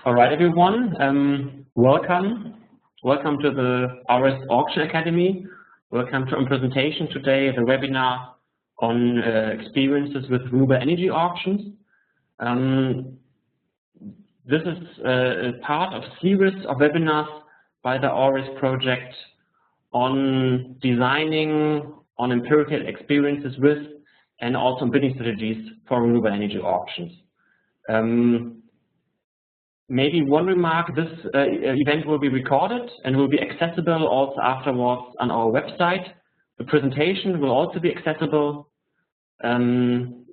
All right, everyone. Welcome. Welcome to the AURES Auction Academy. Welcome to our presentation today, the webinar on experiences with renewable energy auctions. This is a part of a series of webinars by the AURES project on designing, on empirical experiences with, and also bidding strategies for renewable energy auctions. Maybe one remark, this event will be recorded and will be accessible also afterwards on our website. The presentation will also be accessible, and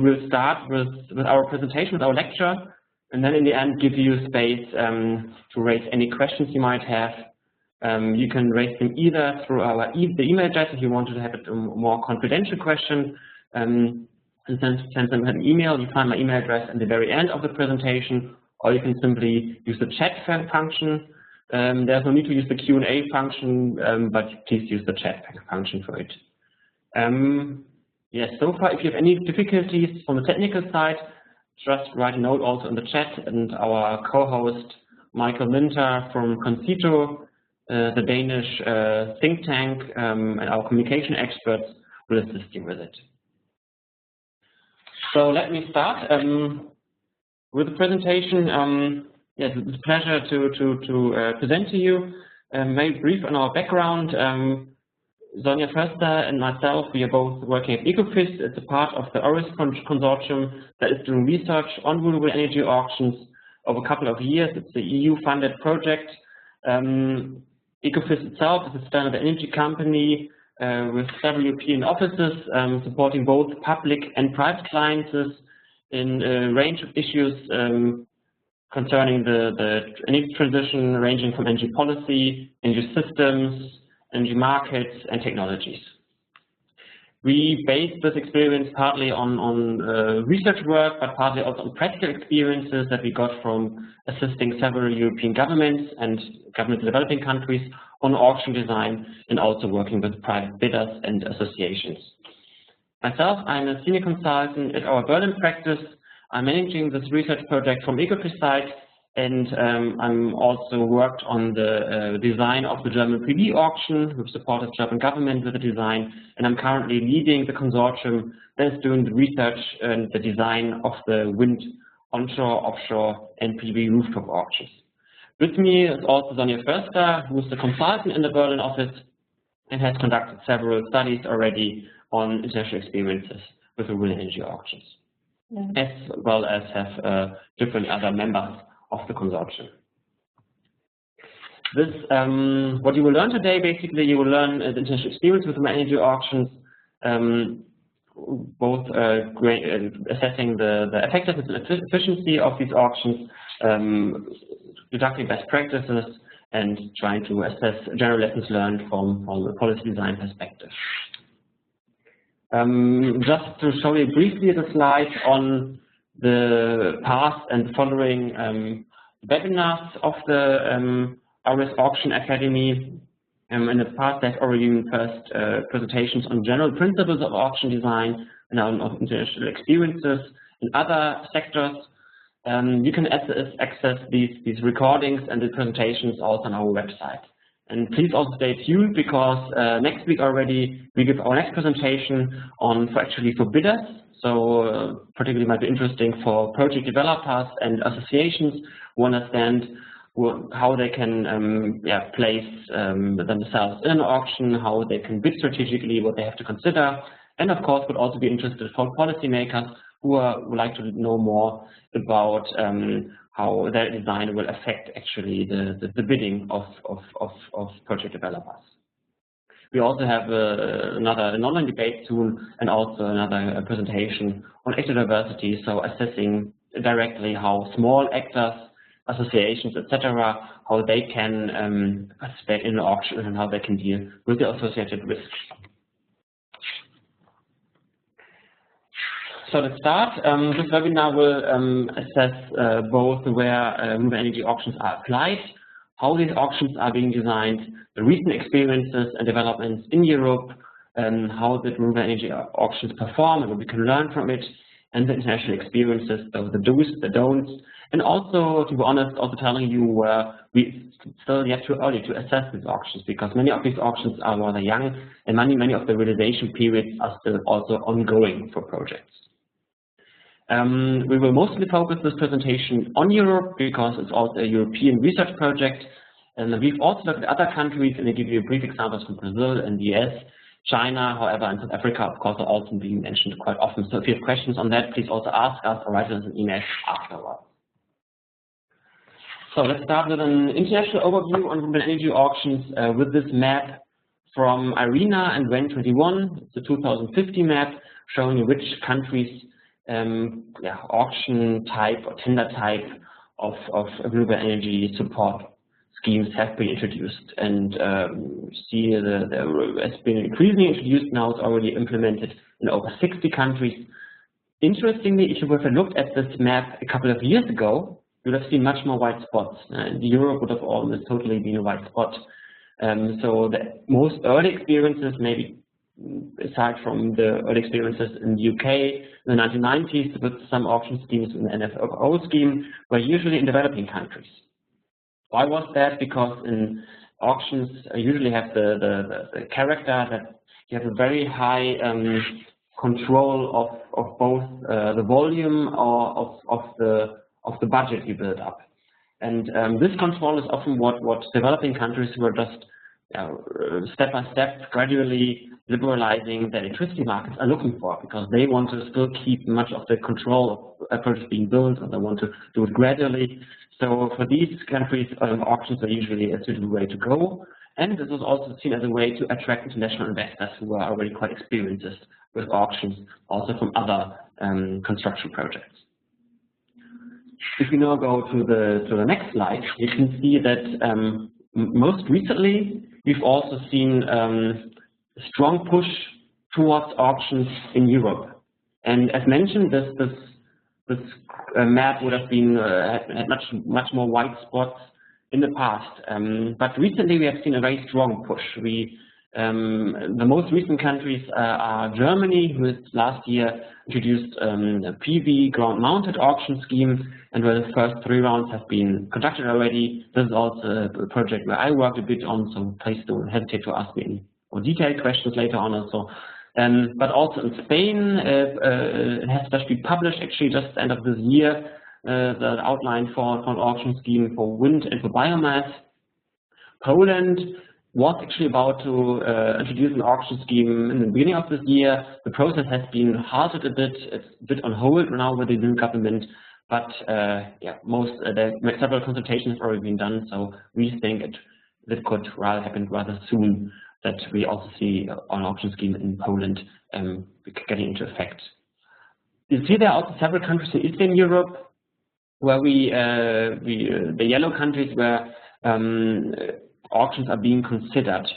we'll start with our presentation, with our lecture, and then in the end give you space to raise any questions you might have. You can raise them either through the email address if you want to have a more confidential question, and send them an email. You find my email address at the very end of the presentation, or you can simply use the chat function. There's no need to use the Q&A function, but please use the chat function for it. Yes, so far, if you have any difficulties from the technical side, just write a note also in the chat, and our co-host Michael Minter from Concito, the Danish think tank, and our communication experts will assist you with it. So let me start with the presentation. Yes, it's a pleasure to present to you. Very brief on our background. Sonja Förster and myself, we are both working at EcoFIS. It's a part of the AURES consortium that is doing research on renewable energy auctions over a couple of years. It's the EU-funded project. EcoFIS itself is a standard energy company with several European offices supporting both public and private clients in a range of issues concerning the energy transition, ranging from energy policy, energy systems, energy markets, and technologies. We base this experience partly on research work, but partly also on practical experiences that we got from assisting several European governments and governments in developing countries on auction design, and also working with private bidders and associations. Myself, I'm a senior consultant at our Berlin practice. I'm managing this research project from EcoFIS side, and I'm also worked on the design of the German PV auction. We've supported the German government with the design, and I'm currently leading the consortium that is doing the research and the design of the wind onshore, offshore, and PV rooftop auctions. With me is also Sonja Förster, who is the consultant in the Berlin office and has conducted several studies already on international experiences with renewable energy auctions, as well as have different other members of the consortium. This, what you will learn today, basically, you will learn the international experience with renewable energy auctions, both assessing the effectiveness and efficiency of these auctions, deducting best practices, and trying to assess general lessons learned from a policy design perspective. Just to show you briefly the slide on the past and following webinars of the AURES Auction Academy. In the past, there's already been first presentations on general principles of auction design and on international experiences in other sectors. You can access these recordings and the presentations also on our website. And please also stay tuned, because next week already we give our next presentation for bidders. So particularly might be interesting for project developers and associations who understand how they can place themselves in an auction, how they can bid strategically, what they have to consider, and of course would also be interested for policymakers who would like to know more about how their design will affect actually the bidding of project developers. We also have an online debate soon, and also another presentation on actor diversity, so assessing directly how small actors, associations, etc., how they can participate in an auction and how they can deal with the associated risks. So to start, this webinar will assess both where renewable energy auctions are applied, how these auctions are being designed, the recent experiences and developments in Europe, how the renewable energy auctions perform and what we can learn from it, and the international experiences, so the do's, the don'ts, and also, to be honest, also telling you we still yet too early to assess these auctions, because many of these auctions are rather young, and many of the realization periods are still also ongoing for projects. We will mostly focus this presentation on Europe because it's also a European research project, and we've also looked at other countries, and I give you brief examples from Brazil and the US, China, however, and South Africa, of course, are also being mentioned quite often. So if you have questions on that, please also ask us or write us an email afterwards. So let's start with an international overview on renewable energy auctions with this map from IRENA and WEN 21. It's a 2050 map showing you which countries auction type or tender type of renewable energy support schemes have been introduced, and see it's been increasingly introduced now. It's already implemented in over 60 countries. Interestingly, if you would have looked at this map a couple of years ago, you would have seen much more white spots. Europe would have almost totally been a white spot. So the most early experiences, maybe aside from the early experiences in the UK in the 1990s with some auction schemes in the NFO scheme, were usually in developing countries. Why was that? Because in auctions usually have the character that you have a very high control of both the volume or of the budget you build up, and this control is often what developing countries who are just step by step gradually liberalizing the electricity markets are looking for, because they want to still keep much of the control of projects being built, and they want to do it gradually. So for these countries, auctions are usually a suitable way to go, and this is also seen as a way to attract international investors who are already quite experienced with auctions, also from other construction projects. If we now go to the next slide, you can see that most recently we've also seen a strong push towards auctions in Europe. And as mentioned, this map would have been had much more white spots in the past. But recently we have seen a very strong push. The most recent countries are Germany, who last year introduced a PV ground-mounted auction scheme, and where the first 3 rounds have been conducted already. This is also a project where I worked a bit on, so please don't hesitate to ask me any more detailed questions later on also. But also in Spain, it has just been published actually just at the end of this year, the outline for an auction scheme for wind and for biomass. Poland was actually about to introduce an auction scheme in the beginning of this year. The process has been halted a bit. It's a bit on hold now with the new government, but several consultations have already been done, so we think that could happen rather soon, that we also see an auction scheme in Poland getting into effect. You see there are also several countries in Eastern Europe where the yellow countries where auctions are being considered.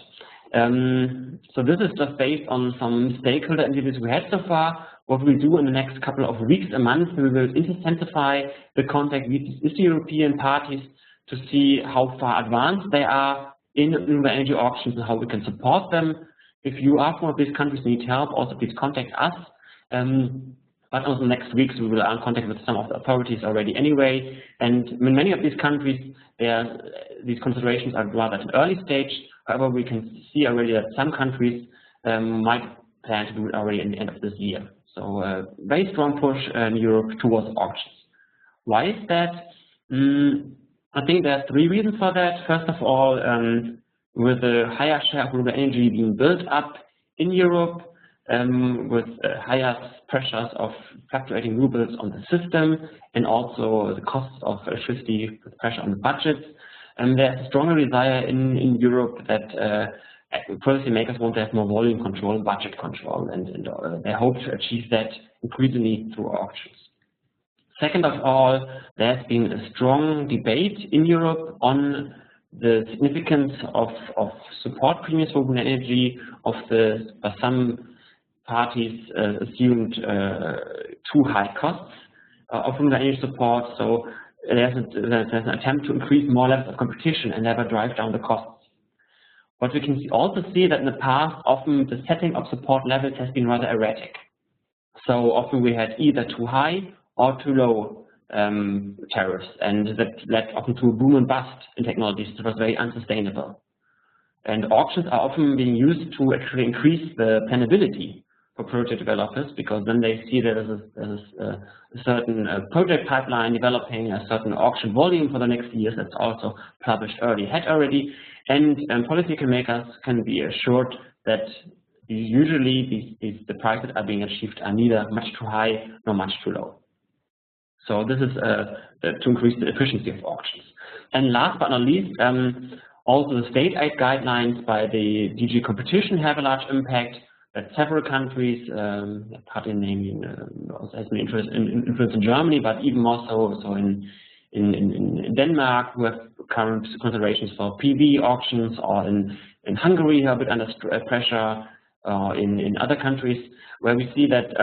So this is just based on some stakeholder interviews we had so far. What we do in the next couple of weeks, a month, we will intensify the contact with these European parties to see how far advanced they are in renewable energy auctions and how we can support them. If you are from these countries and need help, also please contact us. But also next week we will have contact with some of the authorities already anyway. And in many of these countries, these considerations are rather at an early stage. However, we can see already that some countries might plan to do it already at the end of this year. So a very strong push in Europe towards auctions. Why is that? I think there are 3 reasons for that. First of all, with a higher share of renewable energy being built up in Europe, with higher pressures of fluctuating rubles on the system, and also the cost of electricity with pressure on the budgets, there's a stronger desire in Europe that policymakers want to have more volume control and budget control, and they hope to achieve that increasingly through auctions. Second of all, there's been a strong debate in Europe on the significance of support premiums for renewable energy, by some parties assumed too high costs of renewable energy support. So there's an attempt to increase more levels of competition and thereby drive down the costs. But we can also see that in the past, often the setting of support levels has been rather erratic. So often we had either too high or too low tariffs, and that led often to a boom and bust in technologies. It was very unsustainable. And auctions are often being used to actually increase the planability for project developers, because then they see there's a certain project pipeline developing, a certain auction volume for the next years that's also published ahead already, and policymakers can be assured that usually the prices that are being achieved are neither much too high nor much too low. So this is to increase the efficiency of auctions. And last but not least, also the state aid guidelines by the DG Competition have a large impact. That several countries, partly namely also has an influence in Germany, but even more so in Denmark, who have current considerations for PV auctions, or in Hungary, who are a bit under pressure, or in other countries, where we see that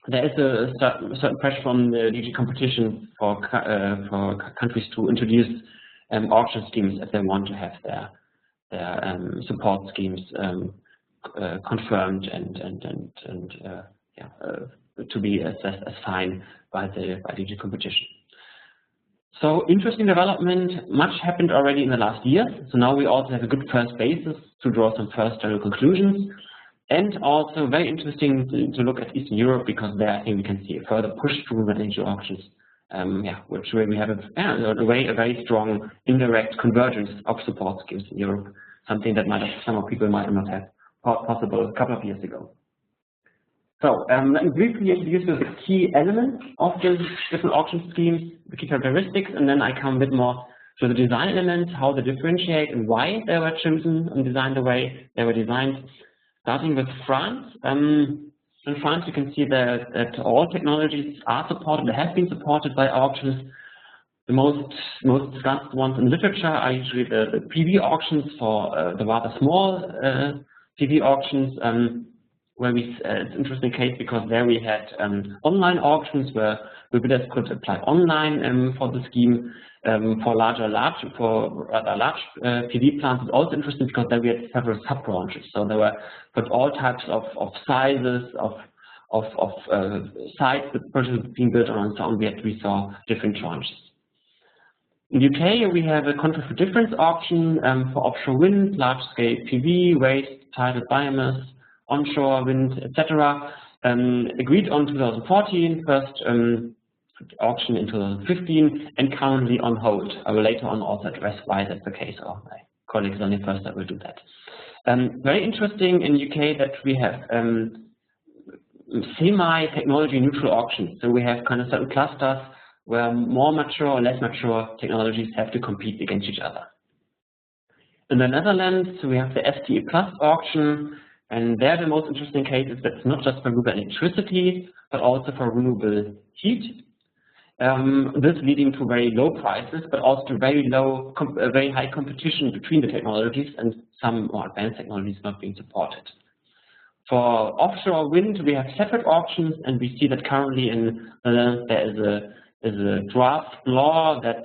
there is a certain pressure from the DG Competition for countries to introduce auction schemes if they want to have their support schemes confirmed and to be assessed as fine by DG Competition. So interesting development. Much happened already in the last year. So now we also have a good first basis to draw some first general conclusions. And also very interesting to look at Eastern Europe, because there I think we can see a further push through the energy auctions, which way we have a very strong indirect convergence of support schemes in Europe, something that some people might not have possible a couple of years ago. So let me briefly introduce the key elements of the different auction schemes, the key characteristics, and then I come a bit more to the design elements, how they differentiate and why they were chosen and designed the way they were designed. Starting with France. In France, you can see that all technologies are supported, they have been supported by auctions. The most discussed ones in literature are usually the PV auctions for the rather small PV auctions, where it's an interesting case because there we had online auctions where bidders could apply online for the scheme. For large PV plants, it's also interesting because there we had several sub-branches. So there were all types of sizes, of sites that projects being built on, and so on. We saw different tranches. In the UK, we have a contract for difference auction for offshore wind, large-scale PV, waste, tidal biomass, onshore wind, etc. Agreed on 2014, first auction in 2015, and currently on hold. I will later on also address why that's the case, or my colleagues on the first that will do that. Very interesting in UK that we have semi-technology neutral auctions. So we have kind of certain clusters where more mature or less mature technologies have to compete against each other. In the Netherlands, we have the FTE Plus auction, and there the most interesting case is that it's not just for renewable electricity, but also for renewable heat. This leading to very low prices, but also to very high competition between the technologies, and some more advanced technologies not being supported. For offshore wind, we have separate auctions, and we see that currently there is a draft law that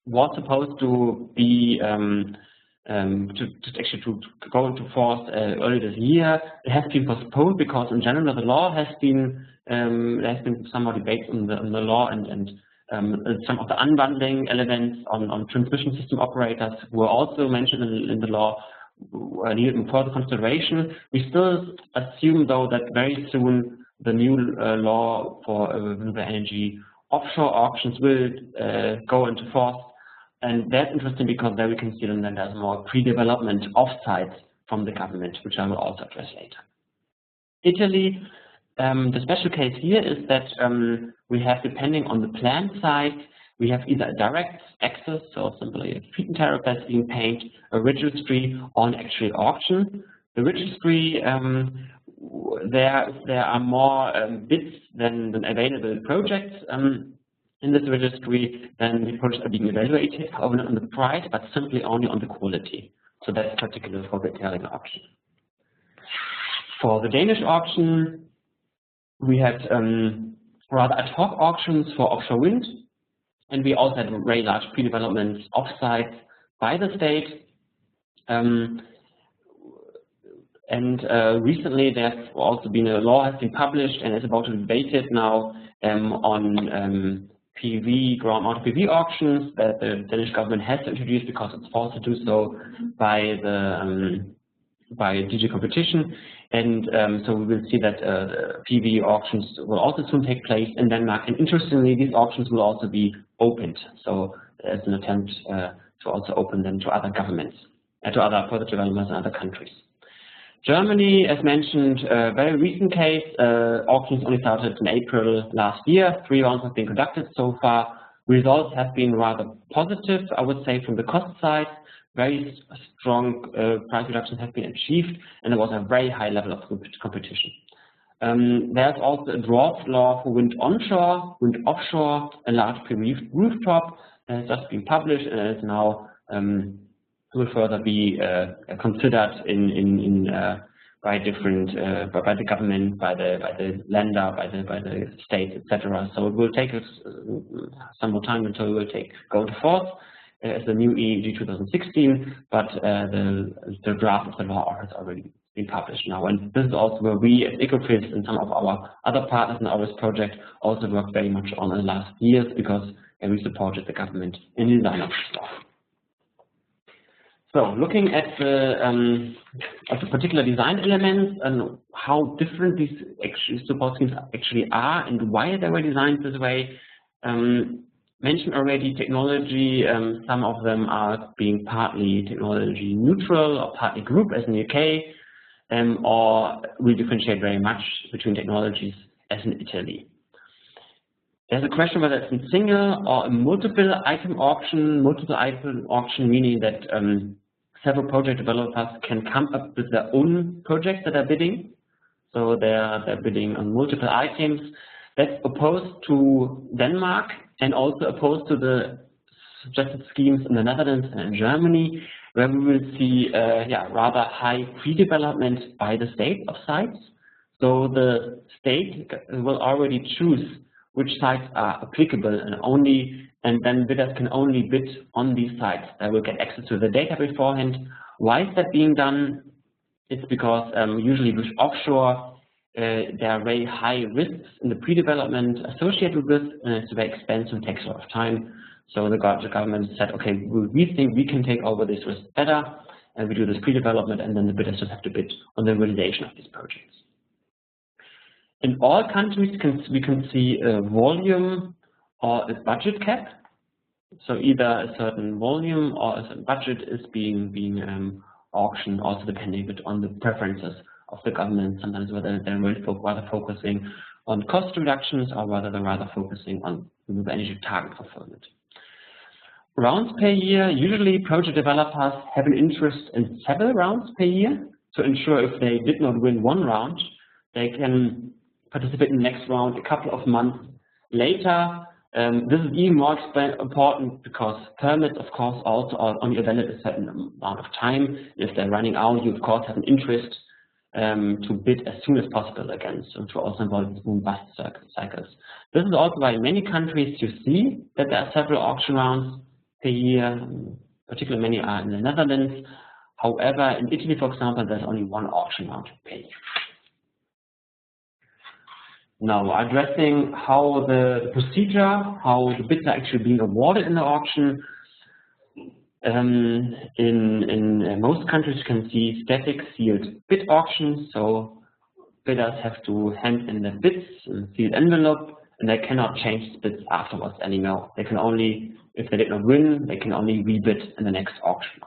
was supposed to be to go into force early this year. It has been postponed because in general the law has been there has been some more debate on the law and some of the unbundling elements on transmission system operators were also mentioned in the law needed further consideration. We still assume though that very soon the new law for renewable energy offshore auctions will go into force. And that's interesting because there we can see that there's more pre-development offsites from the government, which I will also address later. Italy, the special case here is that we have, depending on the plant site, we have either a direct access, so simply a feed-in tariff that's being paid, a registry, or an actual auction. The registry, there are more bids than available projects. In this registry, then the projects are being evaluated, however not on the price, but simply only on the quality. So that's particular for the Italian auction. For the Danish auction, we had rather ad hoc auctions for offshore wind, and we also had very large pre-development offsites by the state. And recently, there's also been a law has been published and is about to be debated now on PV ground-mounted PV auctions that the Danish government has introduced because it's forced to do so by the by DG competition. And so we will see that PV auctions will also soon take place in Denmark. And interestingly, these auctions will also be opened. So there's an attempt to also open them to other governments, to other project developers in other countries. Germany, as mentioned, a very recent case, auctions only started in April last year. 3 rounds have been conducted so far. Results have been rather positive, I would say, from the cost side. Very strong price reductions have been achieved, and there was a very high level of competition. There's also a draft law for wind onshore, wind offshore, a large PV rooftop has just been published and is now will further be considered by different by the government, by the lender, by the state, etc. So it will take us some more time until it will go into force as the new EEG 2016. But the draft of the law has already been published now, and this is also where we at EcoFIS and some of our other partners in the AURES project also worked very much on in the last years, because we supported the government in the design of this law. So, looking at the particular design elements and how different these support schemes actually are and why they were designed this way, mentioned already technology. Some of them are being partly technology neutral or partly group, as in the UK, or we differentiate very much between technologies, as in Italy. There's a question whether it's a single or a multiple item auction. Multiple item auction meaning that several project developers can come up with their own projects that are bidding. So they're bidding on multiple items. That's opposed to Denmark and also opposed to the suggested schemes in the Netherlands and in Germany, where we will see rather high pre-development by the state of sites. So the state will already choose which sites are applicable, and then bidders can only bid on these sites. They will get access to the data beforehand. Why is that being done? It's because usually with offshore, there are very high risks in the pre-development associated with this, and it's very expensive and takes a lot of time. So the government said, okay, we think we can take over this risk better, and we do this pre-development, and then the bidders just have to bid on the realization of these projects. In all countries, we can see a volume or a budget cap. So either a certain volume or a certain budget is being auctioned, also depending a bit on the preferences of the government. Sometimes whether they're rather focusing on cost reductions or whether they're rather focusing on renewable energy target fulfillment. Rounds per year, usually project developers have an interest in several rounds per year to ensure if they did not win one round, they can participate in the next round a couple of months later. This is even more important because permits, of course, also are only valid a certain amount of time. If they're running out, you of course have an interest to bid as soon as possible again, so to also avoid boom-bust cycles. This is also why in many countries you see that there are several auction rounds per year, particularly many are in the Netherlands. However, in Italy, for example, there's only one auction round per year. Now, addressing how the procedure, how the bids are actually being awarded in the auction. In most countries, you can see static sealed bid auctions. So bidders have to hand in their bids in a sealed envelope, and they cannot change the bids afterwards anymore. They can only, if they did not win, they can only rebid in the next auction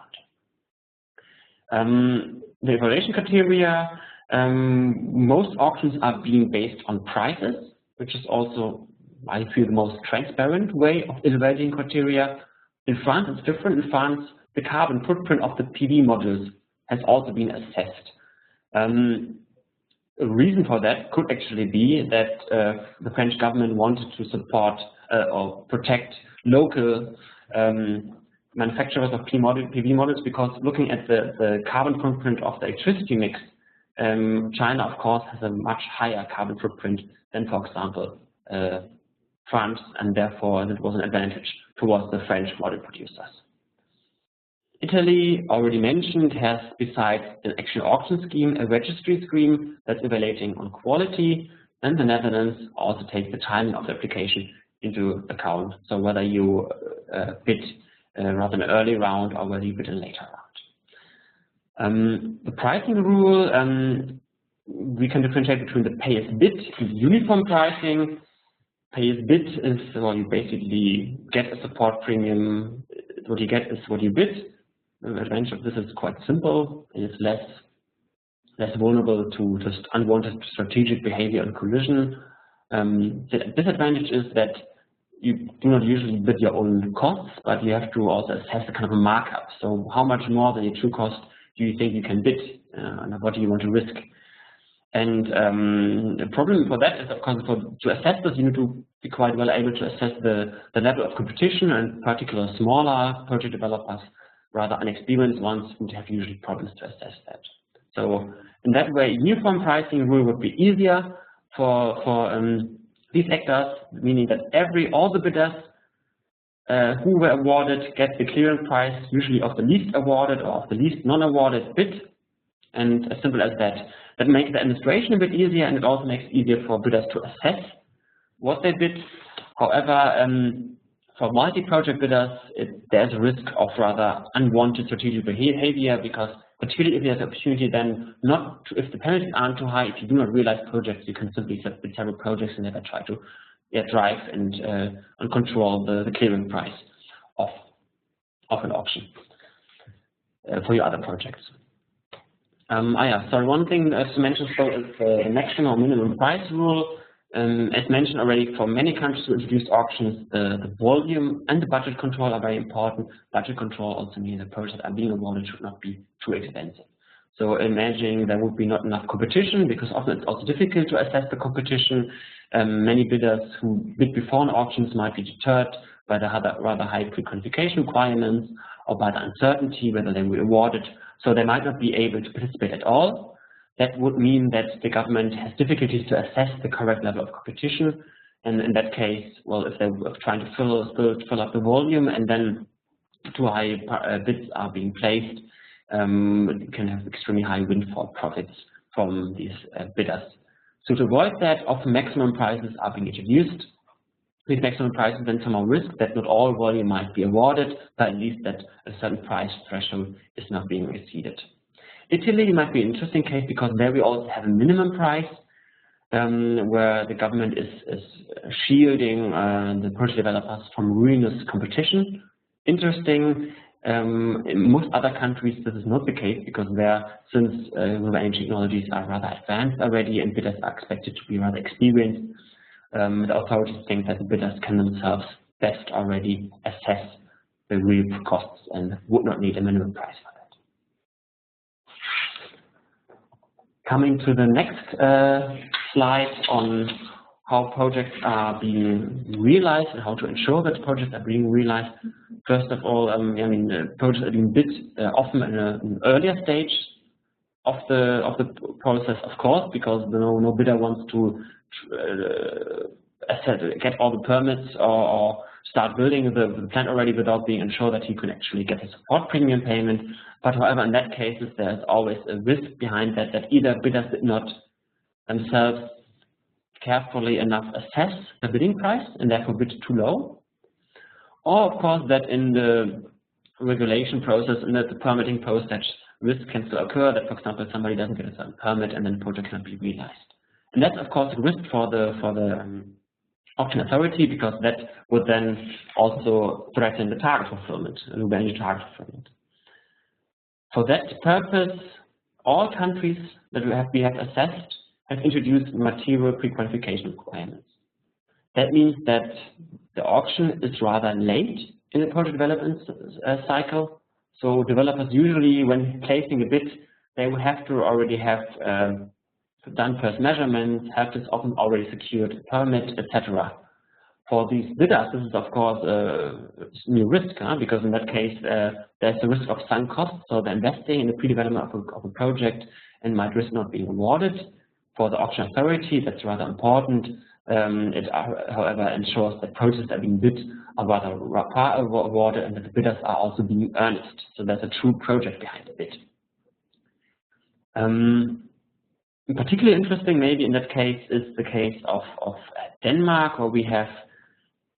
round. The evaluation criteria. Most auctions are being based on prices, which is also, I feel, the most transparent way of evaluating criteria. In France, it's different. In France, the carbon footprint of the PV modules has also been assessed. A reason for that could actually be that the French government wanted to support or protect local manufacturers of PV modules, because looking at the carbon footprint of the electricity mix, China, of course, has a much higher carbon footprint than, for example, France, and therefore it was an advantage towards the French model producers. Italy, already mentioned, has, besides an actual auction scheme, a registry scheme that's evaluating on quality, and the Netherlands also takes the timing of the application into account. So whether you bid rather in an early round or whether you bid in a later round. The pricing rule, we can differentiate between the pay as bid and uniform pricing. Pay as bid is, well, you basically get a support premium. What you get is what you bid. The advantage of this is quite simple. It's less vulnerable to just unwanted strategic behavior and collision. The disadvantage is that you do not usually bid your own costs, but you have to also assess a kind of a markup. So how much more than your true cost do you think you can bid, and what do you want to risk? And the problem for that is, of course, to assess this, you need to be quite well able to assess the level of competition, and in particular smaller project developers, rather unexperienced ones, would have usually problems to assess that. So in that way, uniform pricing rule would be easier for these actors, meaning that all the bidders who were awarded get the clearing price, usually of the least awarded or of the least non-awarded bid, and as simple as that. That makes the administration a bit easier, and it also makes it easier for bidders to assess what they bid. However, for multi-project bidders, there's a risk of rather unwanted strategic behavior, because particularly if there's an opportunity, then if the penalties aren't too high, if you do not realize projects, you can simply bid several projects and never try to drive and control the clearing price of an auction for your other projects. Sorry, one thing to mention is the maximum or minimum price rule. As mentioned already, for many countries who introduced auctions, the volume and the budget control are very important. Budget control also means the projects that are being awarded should not be too expensive. So imagining there would be not enough competition, because often it's also difficult to assess the competition. Many bidders who bid before an auctions might be deterred by the rather high pre-qualification requirements, or by the uncertainty whether they will be awarded. So they might not be able to participate at all. That would mean that the government has difficulties to assess the correct level of competition. And in that case, well, if they're trying to fill up the volume and then too high bids are being placed, you can have extremely high windfall profits from these bidders. So to avoid that, often maximum prices are being introduced. With maximum prices, then somehow risk that not all volume might be awarded, but at least that a certain price threshold is not being exceeded. Italy might be an interesting case, because there we also have a minimum price where the government is shielding the project developers from ruinous competition. Interesting. In most other countries, this is not the case, because since renewable energy technologies are rather advanced already and bidders are expected to be rather experienced, the authorities think that the bidders can themselves best already assess the real costs and would not need a minimum price for that. Coming to the next slide on how projects are being realized and how to ensure that projects are being realized. First of all, projects are being bid often in an earlier stage of the process, of course, because no bidder wants to get all the permits or start building the plant already without being ensured that he could actually get a support premium payment. But however, in that case, there's always a risk behind that either bidders did not themselves carefully enough assess the bidding price and therefore bid too low, or of course that in the regulation process and the permitting process, risk can still occur that, for example, somebody doesn't get a certain permit and then the project cannot be realized. And that's of course a risk for the auction authority, because that would then also threaten the target fulfillment, renewable energy target fulfillment. For that purpose, all countries that we have assessed have introduced material pre-qualification requirements. That means that the auction is rather late in the project development cycle. So developers usually, when placing a bid, they will have to already have done first measurements, have this often already secured a permit, etc. For these bidders, this is of course a new risk, because in that case there's a risk of sunk costs, so they're investing in the pre-development of a project and might risk not being awarded. For the auction authority, that's rather important It, however, ensures that projects that are being bid are rather far awarded and that the bidders are also being earnest. So there's a true project behind the bid. Particularly interesting maybe in that case is the case of Denmark, where we have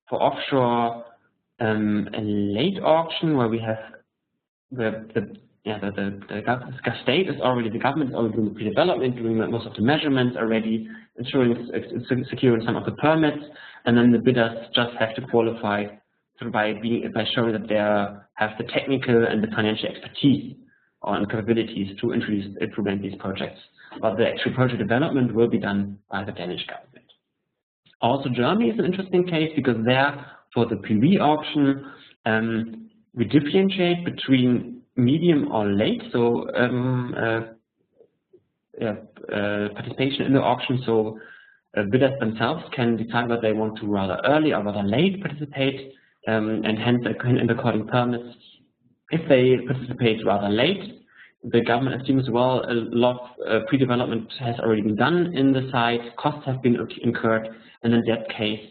for offshore a late auction where we have the state is already, the government is already doing the pre-development, doing most of the measurements already, ensuring securing some of the permits, and then the bidders just have to qualify by showing that they have the technical and the financial expertise and capabilities to implement these projects. But the actual project development will be done by the Danish government. Also, Germany is an interesting case because there, for the PV auction, we differentiate between medium or late, so participation in the auction. So bidders themselves can decide whether they want to rather early or rather late participate, and hence in according permits. If they participate rather late, the government assumes, well, a lot of pre-development has already been done in the site, costs have been incurred, and in that case,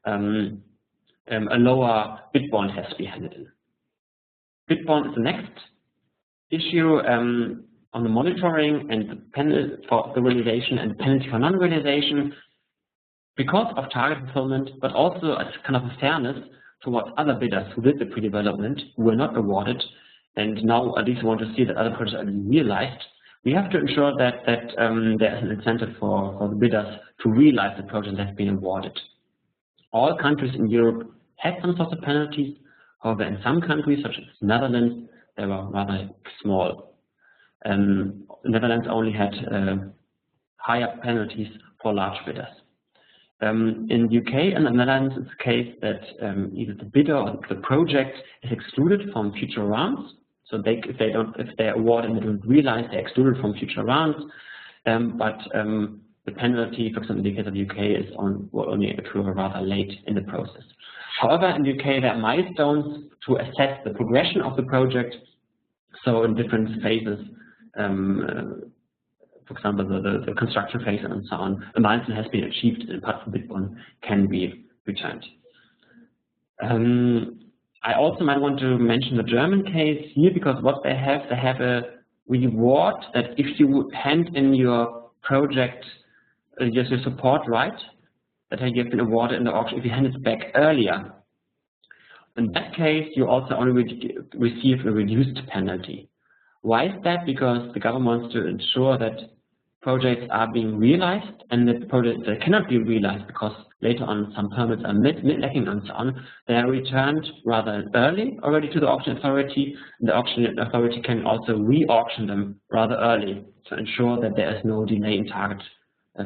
a lower bid bond has to be handed in. Bid bond is the next issue on the monitoring and the penalty for the realization and penalty for non-realization, because of target fulfillment, but also as kind of a fairness towards other bidders who did the pre-development who were not awarded, and now at least want to see that other projects are being realized. We have to ensure that there is an incentive for the bidders to realize the project that has been awarded. All countries in Europe had some sorts of penalties. However, in some countries, such as Netherlands, they were rather small. Netherlands only had higher penalties for large bidders. In the UK and the Netherlands, it's the case that either the bidder or the project is excluded from future rounds. So if they award and they don't realize, they're excluded from future rounds. But the penalty, for example, in the case of the UK, is only accrue rather late in the process. However, in the UK, there are milestones to assess the progression of the project. So in different phases, for example, the construction phase and so on, a milestone has been achieved and part of the bid bond can be returned. I also might want to mention the German case here, because what they have a reward that if you hand in your project, your support right, that you have been awarded in the auction, if you hand it back earlier, in that case, you also only receive a reduced penalty. Why is that? Because the government wants to ensure that projects are being realized, and that projects that cannot be realized because later on some permits are lacking and so on, they are returned rather early already to the auction authority, and the auction authority can also re-auction them rather early to ensure that there is no delay in target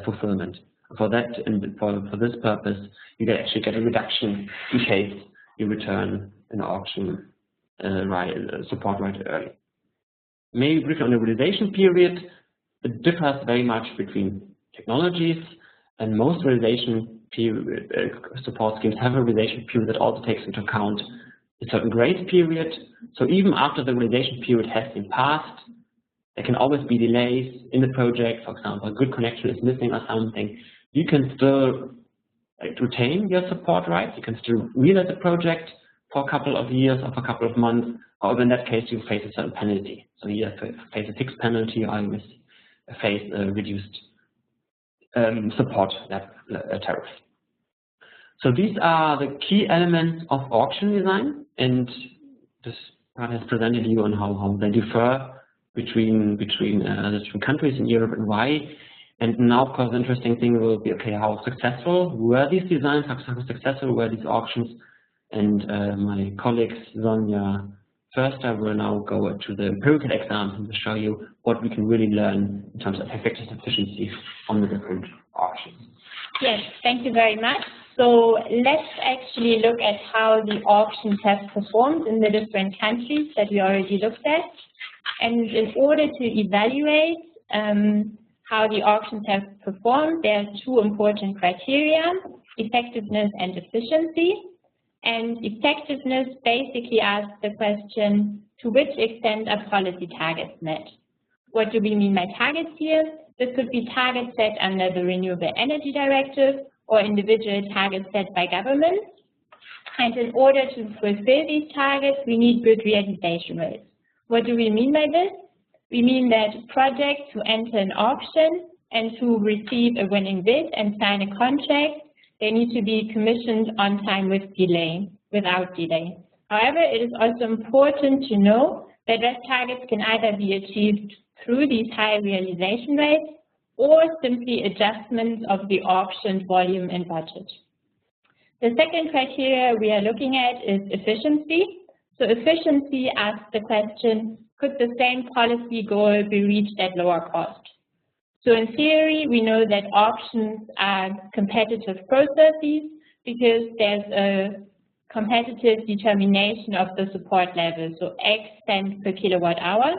fulfillment. For that, for this purpose, you actually get a reduction in case you return an auction support right early. Maybe briefly on the realization period, it differs very much between technologies, and most realization period support schemes have a realization period that also takes into account a certain grace period. So even after the realization period has been passed, there can always be delays in the project. For example, a good connection is missing or something. You can still retain your support rights. You can still realize the project for a couple of years or for a couple of months. However, in that case, you face a certain penalty. So you have to face a fixed penalty, or you face a reduced support tariff. So these are the key elements of auction design, and this part has presented you on how they differ between the different countries in Europe and why. And now, of course, the interesting thing will be, okay, how successful were these designs, how successful were these auctions? And my colleagues, Sonja Förster, will now go to the empirical examples to show you what we can really learn in terms of effective efficiency on the different auctions. Yes, thank you very much. So let's actually look at how the auctions have performed in the different countries that we already looked at. And in order to evaluate how the auctions have performed, there are two important criteria: effectiveness and efficiency. And effectiveness basically asks the question, to which extent are policy targets met? What do we mean by targets here? This could be targets set under the Renewable Energy Directive, or individual targets set by governments. And in order to fulfill these targets, we need good realization rates. What do we mean by this? We mean that projects who enter an auction and who receive a winning bid and sign a contract, they need to be commissioned on time without delay. However, it is also important to know that RES targets can either be achieved through these high realization rates or simply adjustments of the auction volume and budget. The second criteria we are looking at is efficiency. So efficiency asks the question, could the same policy goal be reached at lower cost? So in theory, we know that auctions are competitive processes because there's a competitive determination of the support level, so X cents per kilowatt hour.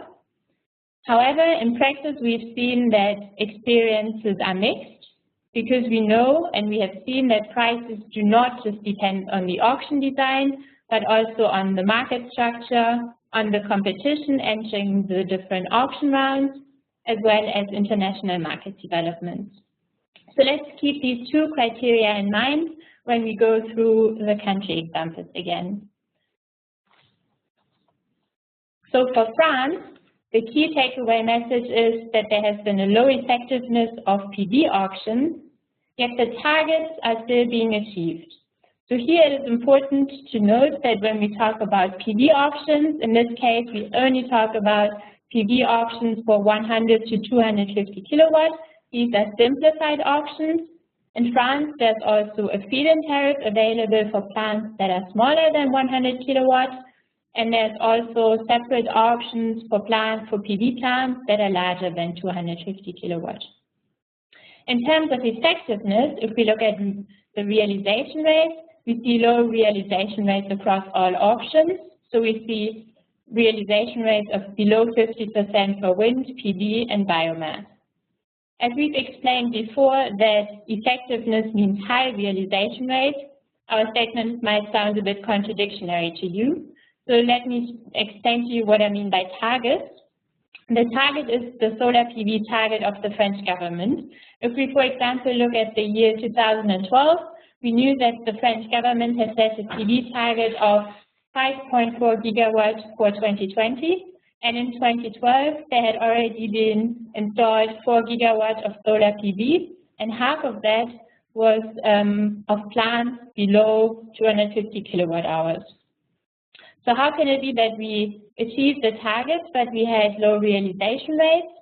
However, in practice, we've seen that experiences are mixed because we know and we have seen that prices do not just depend on the auction design, but also on the market structure, on the competition entering the different auction rounds, as well as international market developments. So let's keep these two criteria in mind when we go through the country examples again. So for France, the key takeaway message is that there has been a low effectiveness of PV auctions, yet the targets are still being achieved. So here it is important to note that when we talk about PV auctions, in this case we only talk about PV auctions for 100 to 250 kilowatts. These are simplified auctions. In France, there's also a feed-in tariff available for plants that are smaller than 100 kilowatts, and there's also separate auctions for PV plants that are larger than 250 kilowatts. In terms of effectiveness, if we look at the realization rates, we see low realization rates across all auctions. So we see realization rates of below 50% for wind, PV, and biomass. As we've explained before that effectiveness means high realization rates, our statement might sound a bit contradictory to you. So let me explain to you what I mean by targets. The target is the solar PV target of the French government. If we, for example, look at the year 2012, we knew that the French government had set a PV target of 5.4 gigawatts for 2020, and in 2012 there had already been installed 4 gigawatts of solar PV, and half of that was of plants below 250 kilowatt hours. So how can it be that we achieved the targets but we had low realization rates?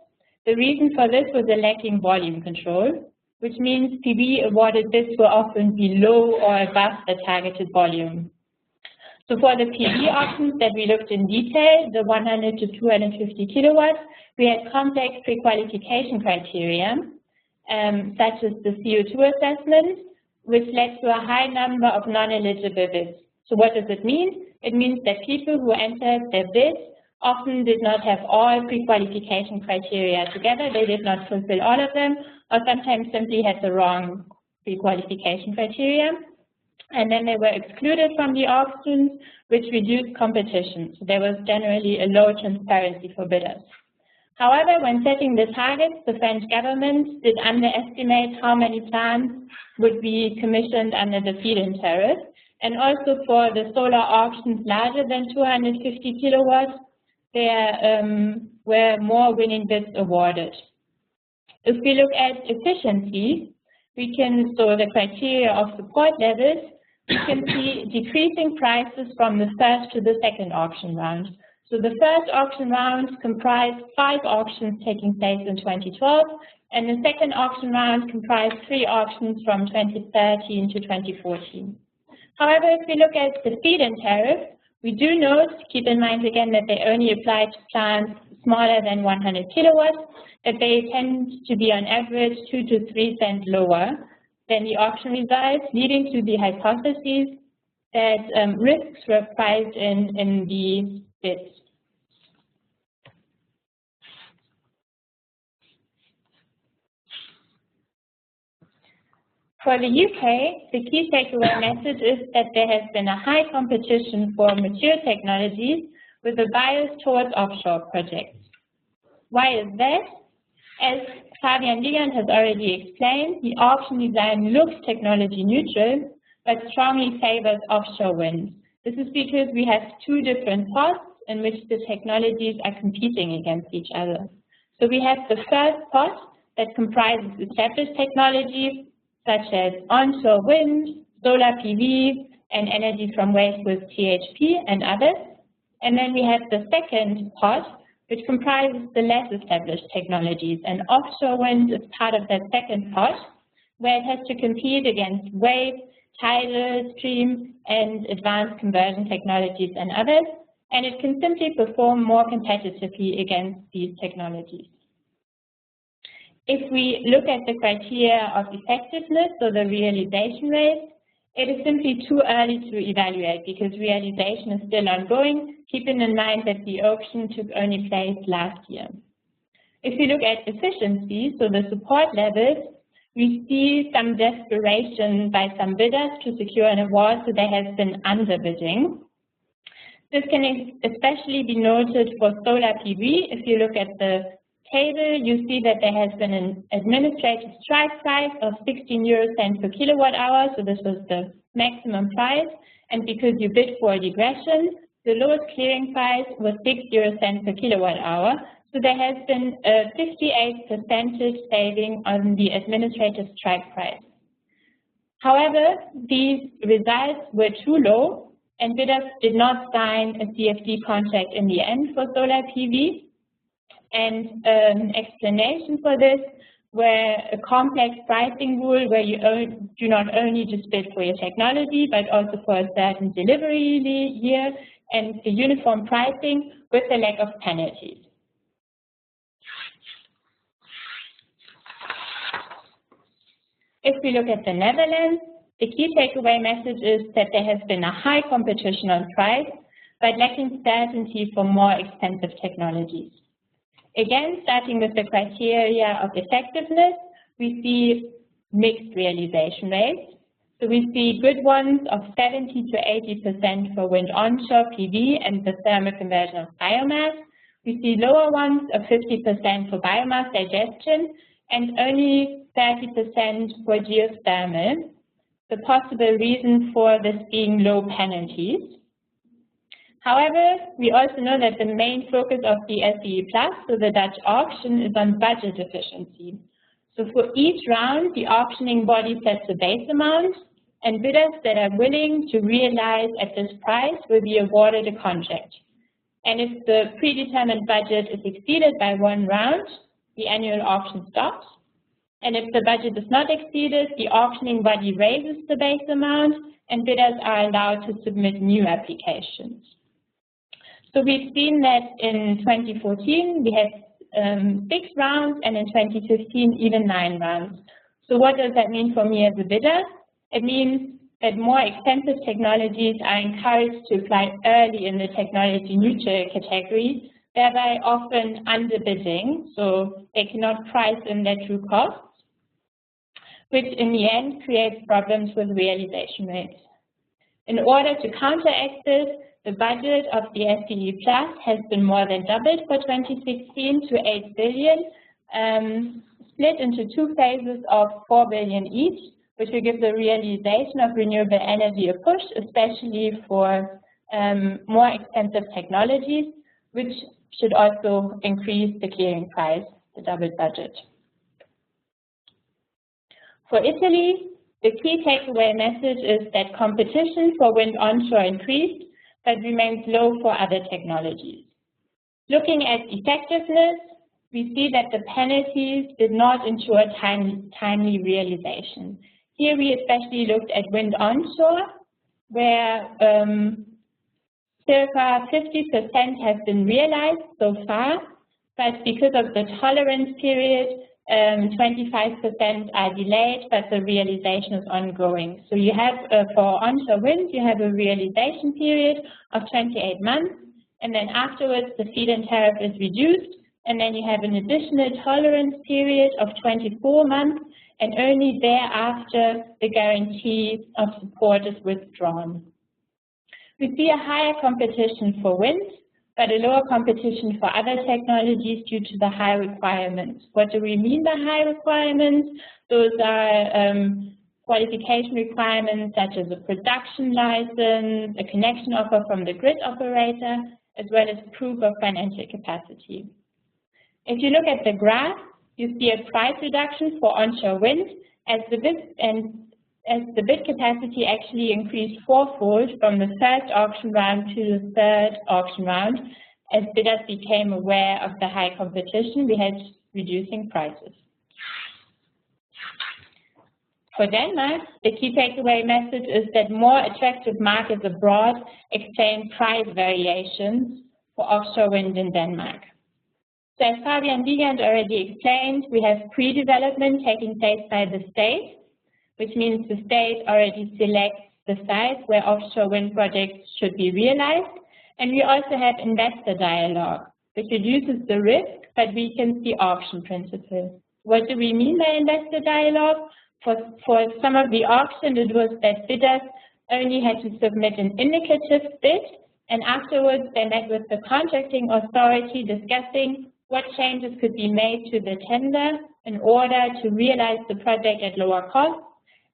The reason for this was a lacking volume control, which means PV awarded bids were often below or above the targeted volume. So for the PV auctions that we looked in detail, the 100 to 250 kilowatts, we had complex pre-qualification criteria, such as the CO2 assessment, which led to a high number of non-eligible bids. So what does it mean? It means that people who entered their bids often did not have all pre-qualification criteria together. They did not fulfill all of them, or sometimes simply had the wrong pre-qualification criteria. And then they were excluded from the auctions, which reduced competition. So there was generally a low transparency for bidders. However, when setting the targets, the French government did underestimate how many plants would be commissioned under the feed-in tariff. And also for the solar auctions larger than 250 kilowatts, there were more winning bids awarded. If we look at efficiency, so the criteria of support levels, we can see decreasing prices from the first to the second auction round. So the first auction round comprised 5 auctions taking place in 2012, and the second auction round comprised 3 auctions from 2013 to 2014. However, if we look at the feed-in tariff, we do note, keep in mind again that they only apply to plants smaller than 100 kilowatts, that they tend to be on average 2 to 3 cents lower than the auction results, leading to the hypothesis that risks were priced in the bids. For the UK, the key takeaway message is that there has been a high competition for mature technologies with a bias towards offshore projects. Why is that? As Fabian Wiegand has already explained, the auction design looks technology neutral, but strongly favors offshore wind. This is because we have two different pots in which the technologies are competing against each other. So we have the first pot that comprises established technologies such as onshore wind, solar PV, and energy from waste with THP and others. And then we have the second pot, which comprises the less established technologies. And offshore wind is part of that second pot, where it has to compete against wave, tidal, stream, and advanced conversion technologies and others. And it can simply perform more competitively against these technologies. If we look at the criteria of effectiveness, so the realization rate, it is simply too early to evaluate because realization is still ongoing, keeping in mind that the auction took only place last year. If we look at efficiency, so the support levels, we see some desperation by some bidders to secure an award, so there has been underbidding. This can especially be noted for solar PV. If you look at the table, you see that there has been an administrative strike price of 16 euro cents per kilowatt hour, so this was the maximum price, and because you bid for a digression, the lowest clearing price was 6 euro cents per kilowatt hour, so there has been a 58% saving on the administrative strike price. However, these results were too low, and bidders did not sign a CFD contract in the end for solar PV. And an explanation for this were a complex pricing rule where you do not only just bid for your technology, but also for a certain delivery year and a uniform pricing with a lack of penalties. If we look at the Netherlands, the key takeaway message is that there has been a high competition on price, but lacking certainty for more expensive technologies. Again, starting with the criteria of effectiveness, we see mixed realization rates. So we see good ones of 70 to 80% for wind onshore PV and the thermal conversion of biomass. We see lower ones of 50% for biomass digestion and only 30% for geothermal. The possible reason for this being low penalties. However, we also know that the main focus of the SDE Plus, so the Dutch auction, is on budget efficiency. So for each round, the auctioning body sets a base amount, and bidders that are willing to realize at this price will be awarded a contract. And if the predetermined budget is exceeded by one round, the annual auction stops. And if the budget is not exceeded, the auctioning body raises the base amount, and bidders are allowed to submit new applications. So we've seen that in 2014, we had 6 rounds, and in 2015, even 9 rounds. So what does that mean for me as a bidder? It means that more expensive technologies are encouraged to apply early in the technology neutral category, thereby often underbidding, so they cannot price in their true costs, which in the end creates problems with realization rates. In order to counteract this, the budget of the SDE Plus has been more than doubled for 2016 to 8 billion, split into 2 phases of 4 billion each, which will give the realization of renewable energy a push, especially for more expensive technologies, which should also increase the clearing price, the doubled budget. For Italy, the key takeaway message is that competition for wind onshore increased, but remains low for other technologies. Looking at effectiveness, we see that the penalties did not ensure timely realization. Here we especially looked at wind onshore, where circa 50% has been realized so far, but because of the tolerance period, 25% are delayed, but the realization is ongoing. So you have, for onshore wind, you have a realization period of 28 months, and then afterwards the feed-in tariff is reduced, and then you have an additional tolerance period of 24 months, and only thereafter the guarantee of support is withdrawn. We see a higher competition for wind, but a lower competition for other technologies due to the high requirements. What do we mean by high requirements? Those are qualification requirements such as a production license, a connection offer from the grid operator, as well as proof of financial capacity. If you look at the graph, you see a price reduction for onshore wind as the bid capacity actually increased fourfold from the first auction round to the third auction round. As bidders became aware of the high competition, we had reducing prices. For Denmark, the key takeaway message is that more attractive markets abroad explain price variations for offshore wind in Denmark. So as Fabian Wiegand already explained, we have pre-development taking place by the state, which means the state already selects the sites where offshore wind projects should be realized. And we also have investor dialogue, which reduces the risk but weakens the auction principle. What do we mean by investor dialogue? For some of the auction, it was that bidders only had to submit an indicative bid, and afterwards they met with the contracting authority discussing what changes could be made to the tender in order to realize the project at lower cost,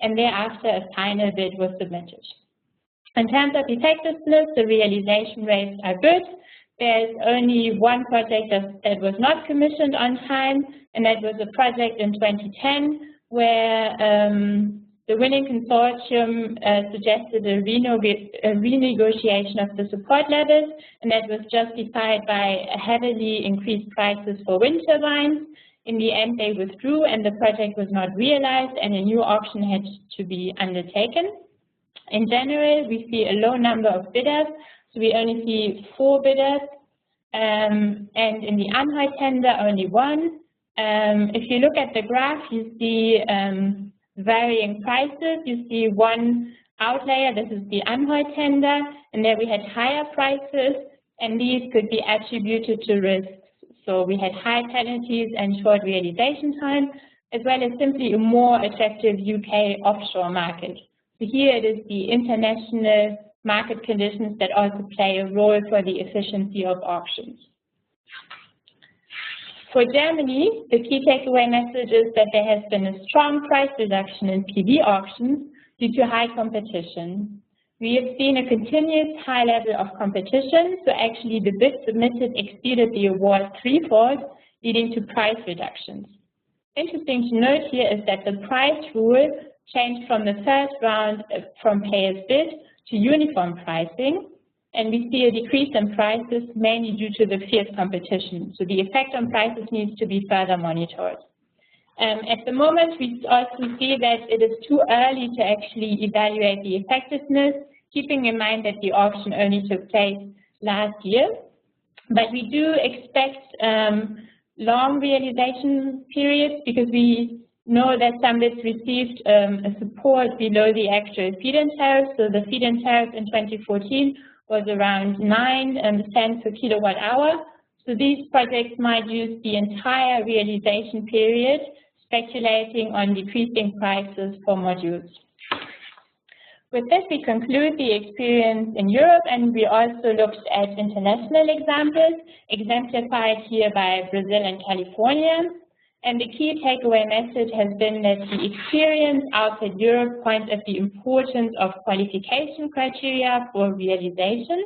and thereafter a final bid was submitted. In terms of effectiveness, the realization rates are good. There's only one project that was not commissioned on time, and that was a project in 2010 where the winning consortium suggested a renegotiation of the support levels, and that was justified by heavily increased prices for wind turbines. In the end, they withdrew and the project was not realized and a new auction had to be undertaken. In general, we see a low number of bidders, so we only see 4 bidders, and in the Anhoi tender, only 1. If you look at the graph, you see varying prices. You see one outlier, this is the Anhoi tender, and there we had higher prices, and these could be attributed to risks. So we had high penalties and short realization time, as well as simply a more attractive UK offshore market. So here it is the international market conditions that also play a role for the efficiency of auctions. For Germany, the key takeaway message is that there has been a strong price reduction in PV auctions due to high competition. We have seen a continuous high level of competition, so actually the bids submitted exceeded the award threefold, leading to price reductions. Interesting to note here is that the price rule changed from the first round from pay as bid to uniform pricing, and we see a decrease in prices mainly due to the fierce competition. So the effect on prices needs to be further monitored. At the moment, we also see that it is too early to actually evaluate the effectiveness, keeping in mind that the auction only took place last year. But we do expect long realization periods because we know that some bids received a support below the actual feed-in tariff. So the feed-in tariff in 2014 was around 9 cents per kilowatt hour. So these projects might use the entire realization period, speculating on decreasing prices for modules. With this, we conclude the experience in Europe, and we also looked at international examples, exemplified here by Brazil and California. And the key takeaway message has been that the experience outside Europe points at the importance of qualification criteria for realization.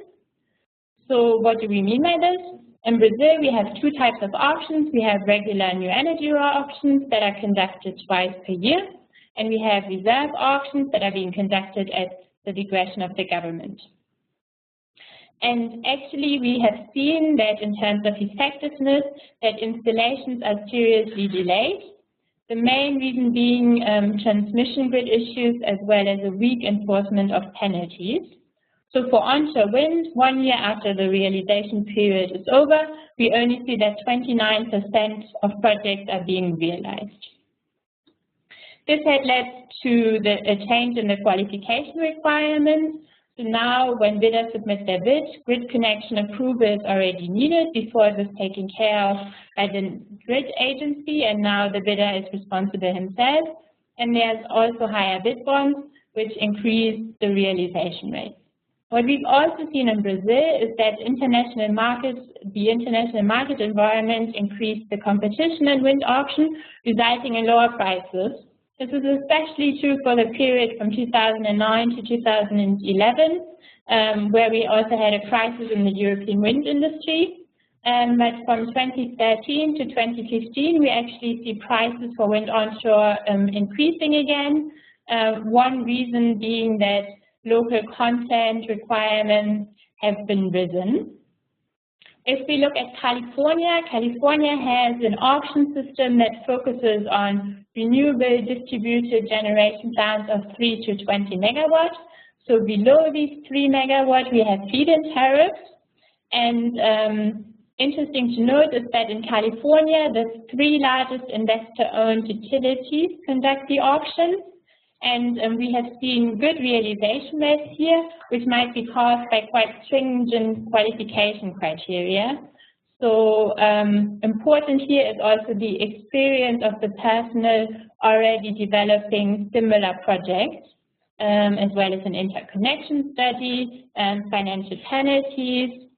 So what do we mean by this? In Brazil, we have 2 types of auctions. We have regular new energy raw auctions that are conducted twice per year, and we have reserve auctions that are being conducted at the discretion of the government. And actually, we have seen that in terms of effectiveness, that installations are seriously delayed. The main reason being transmission grid issues, as well as a weak enforcement of penalties. So for onshore wind, 1 year after the realization period is over, we only see that 29% of projects are being realized. This had led to a change in the qualification requirements. So now, when bidders submit their bid, grid connection approval is already needed. Before it was taken care of by the grid agency, and now the bidder is responsible himself. And there's also higher bid bonds, which increase the realization rate. What we've also seen in Brazil is that the international market environment increased the competition in wind auction, resulting in lower prices. This is especially true for the period from 2009 to 2011, where we also had a crisis in the European wind industry. But from 2013 to 2015, we actually see prices for wind onshore increasing again. One reason being that local content requirements have been risen. If we look at California, California has an auction system that focuses on renewable distributed generation plants of 3 to 20 megawatts. So below these 3 megawatts, we have feed-in tariffs. And interesting to note is that in California, the 3 largest investor-owned utilities conduct the auctions. And we have seen good realization rates here, which might be caused by quite stringent qualification criteria. So important here is also the experience of the personnel already developing similar projects, as well as an interconnection study and financial penalties.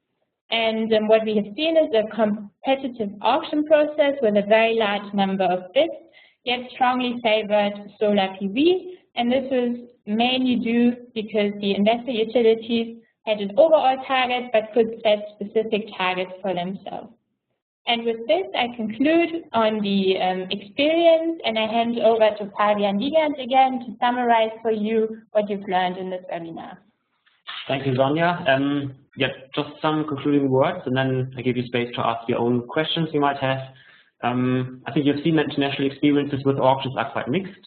And what we have seen is a competitive auction process with a very large number of bids, yet strongly favored solar PV, and this is mainly due because the investor utilities had an overall target but could set specific targets for themselves. And with this, I conclude on the experience, and I hand over to Fabian Wiegand again to summarize for you what you've learned in this webinar. Thank you, Sonja. Yeah, just some concluding words, and then I give you space to ask your own questions you might have. I think you've seen that international experiences with auctions are quite mixed,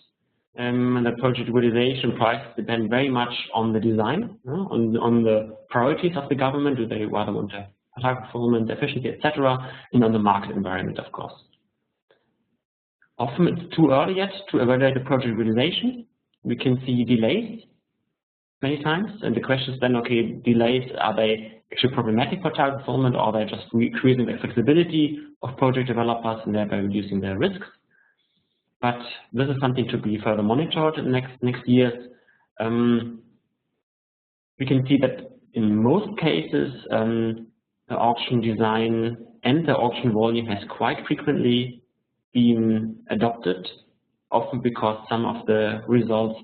and the project realization prices depend very much on the design, on the priorities of the government. Do they rather want to high performance, efficiency, etc., and on the market environment, of course. Often it's too early yet to evaluate the project realization. We can see delays many times, and the question is then, okay, delays, are they actually problematic for target fulfillment, or are they just increasing the flexibility of project developers and thereby reducing their risks? But this is something to be further monitored in the next years. We can see that in most cases, the auction design and the auction volume has quite frequently been adopted, often because some of the results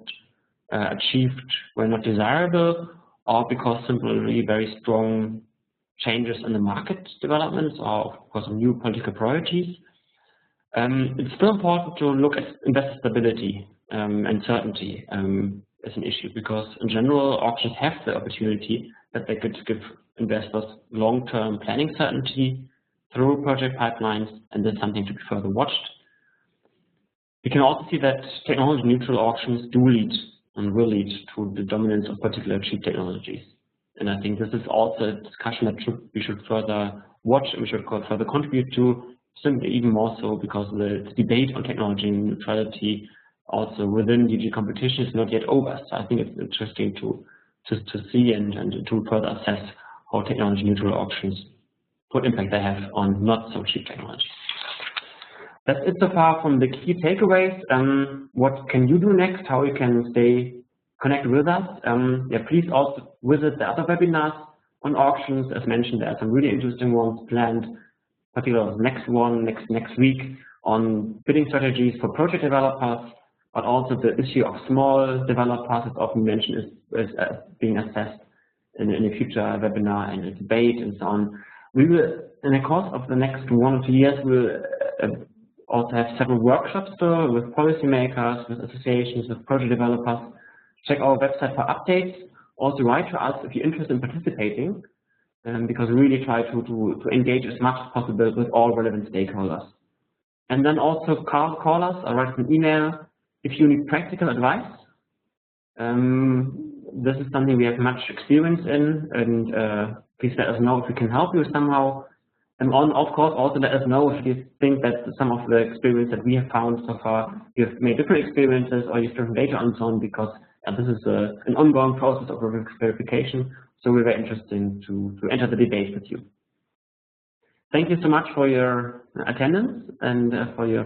achieved were not desirable, or because simply very strong changes in the market developments, or of course new political priorities. It's still important to look at investor stability and certainty as an issue, because in general auctions have the opportunity that they could give investors long-term planning certainty through project pipelines, and this is something to be further watched. We can also see that technology-neutral auctions do lead and will lead to the dominance of particular cheap technologies. And I think this is also a discussion that we should further watch and we should further contribute to, simply even more so because the debate on technology neutrality also within DG competition is not yet over. So I think it's interesting to see and to further assess how technology neutral auctions, what impact they have on not so cheap technology. That's it so far from the key takeaways. What can you do next? How you can stay connected with us? Yeah, please also visit the other webinars on auctions. As mentioned, there are some really interesting ones planned, particularly next week on bidding strategies for project developers, but also the issue of small developers is often mentioned is being assessed in a future webinar and a debate and so on. We will, in the course of the next 1 or 2 years, we'll also have several workshops with policymakers, with associations, with project developers. Check our website for updates. Also write to us if you're interested in participating, because we really try to engage as much as possible with all relevant stakeholders. And then also call us or write us an email if you need practical advice. This is something we have much experience in, and please let us know if we can help you somehow. And of course, also let us know if you think that some of the experience that we have found so far, you have made different experiences or you've different data on some, because this is an ongoing process of verification. So we're very interested to enter the debate with you. Thank you so much for your attendance and for your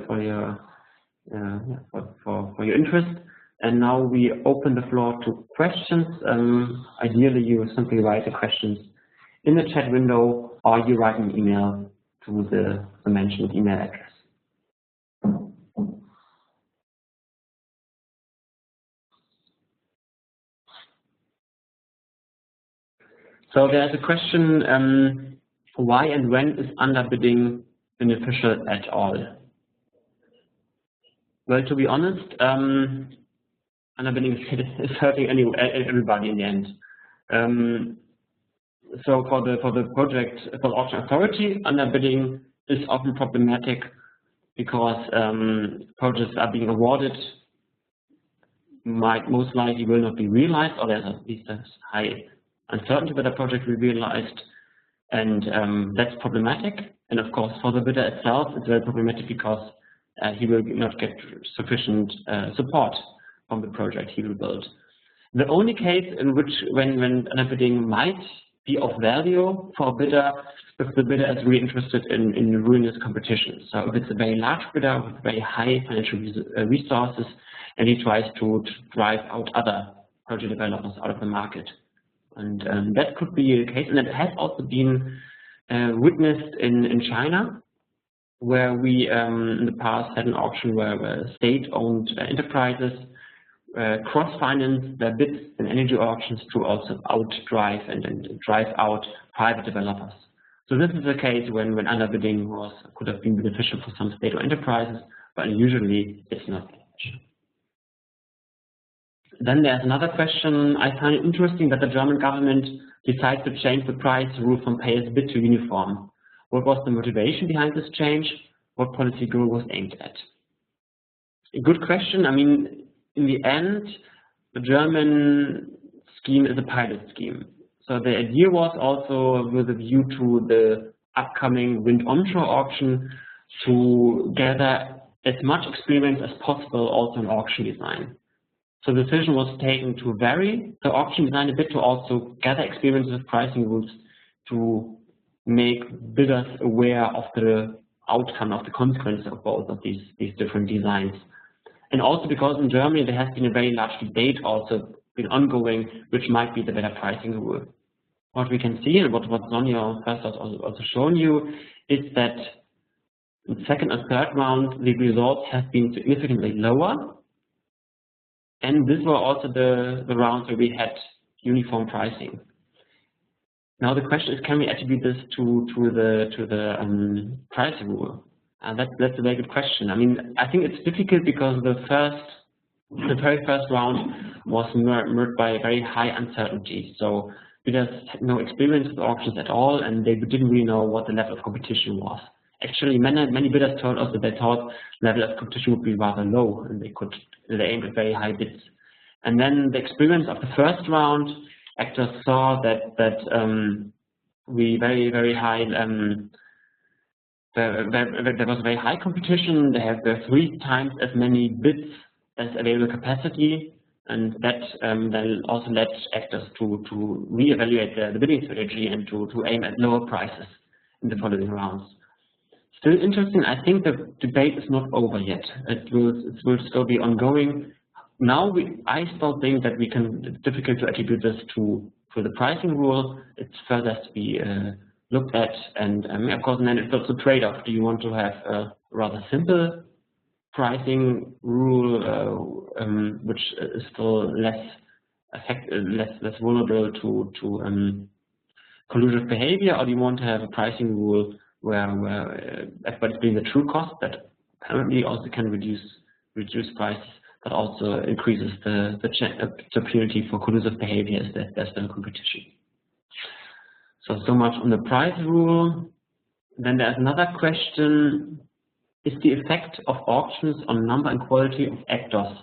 interest. And now we open the floor to questions. Ideally, you simply write the questions in the chat window, or you write an email to the mentioned email address. So there's a question, why and when is underbidding beneficial at all? Well, to be honest, underbidding is hurting everybody in the end. So for the auction authority, underbidding is often problematic because projects are being awarded most likely will not be realized, or there's at least a high uncertainty that a project will be realized, and that's problematic. And of course, for the bidder itself, it's very problematic because he will not get sufficient support from the project he will build. The only case in which when underbidding might be of value for a bidder if the bidder is really interested in ruinous competition. So if it's a very large bidder with very high financial resources and he tries to drive out other project developers out of the market. And that could be the case, and it has also been witnessed in China, where we in the past had an auction where state-owned enterprises cross-finance their bids in energy auctions to also outdrive and drive out private developers. So this is a case when underbidding could have been beneficial for some state-owned enterprises, but usually it's not. Then there's another question. I find it interesting that the German government decided to change the price rule from pay as bid to uniform. What was the motivation behind this change? What policy goal was aimed at? A good question. I mean, in the end, the German scheme is a pilot scheme. So the idea was also with a view to the upcoming wind onshore auction to gather as much experience as possible also in auction design. So the decision was taken to vary the auction design a bit to also gather experience with pricing rules to make bidders aware of the outcome of the consequences of both of these different designs. And also because in Germany there has been a very large debate also been ongoing, which might be the better pricing rule. What we can see, and what Sonja first has also shown you, is that in the second and third round the results have been significantly lower. And these were also the rounds where we had uniform pricing. Now the question is, can we attribute this to the pricing rule? That's a very good question. I mean, I think it's difficult because the very first round was marked by very high uncertainty. So bidders had no experience with auctions at all, and they didn't really know what the level of competition was. Actually, many bidders told us that they thought the level of competition would be rather low, and they aimed at very high bids. And then the experience of the first round, actors saw that we very high. There was very high competition. There were 3 times as many bids as available capacity, and that then also led actors to reevaluate the bidding strategy and to aim at lower prices in the following rounds. Still interesting. I think the debate is not over yet. It will still be ongoing. Now I still think that it's difficult to attribute this to the pricing rule. It's further to be looked at, and of course, then it's also a trade-off. Do you want to have a rather simple pricing rule, which is still less vulnerable to collusive behavior, or do you want to have a pricing rule where everybody's paying the true cost that apparently also can reduce prices, but also increases the opportunity for collusive behavior as there's still competition. So much on the price rule. Then there's another question: is the effect of auctions on number and quality of actors?